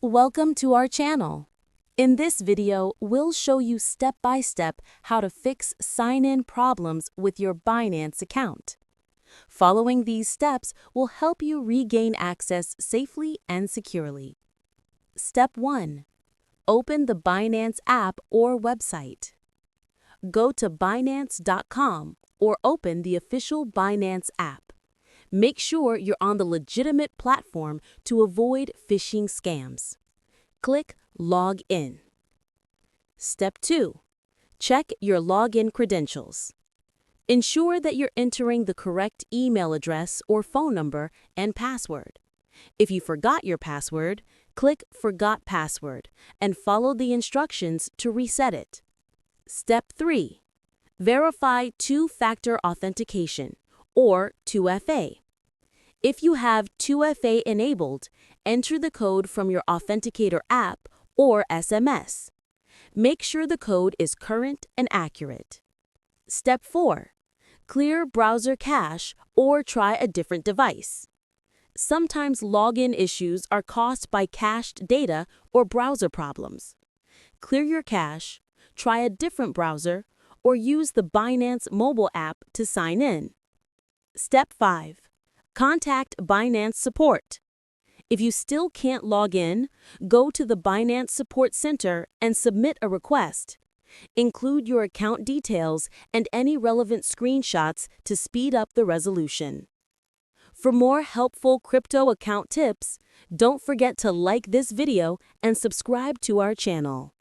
Welcome to our channel. In this video, we'll show you step-by-step how to fix sign-in problems with your Binance account. Following these steps will help you regain access safely and securely. Step 1. Open the Binance app or website. Go to Binance.com or open the official Binance app. Make sure you're on the legitimate platform to avoid phishing scams. Click Log In. Step 2. Check your login credentials. Ensure that you're entering the correct email address or phone number and password. If you forgot your password, click Forgot Password and follow the instructions to reset it. Step 3. Verify two-factor authentication, or 2FA. If you have 2FA enabled, enter the code from your Authenticator app or SMS. Make sure the code is current and accurate. Step 4. Clear browser cache or try a different device. Sometimes login issues are caused by cached data or browser problems. Clear your cache, try a different browser, or use the Binance mobile app to sign in. Step 5. Contact Binance support. If you still can't log in, go to the Binance Support Center and submit a request. Include your account details and any relevant screenshots to speed up the resolution. For more helpful crypto account tips, don't forget to like this video and subscribe to our channel.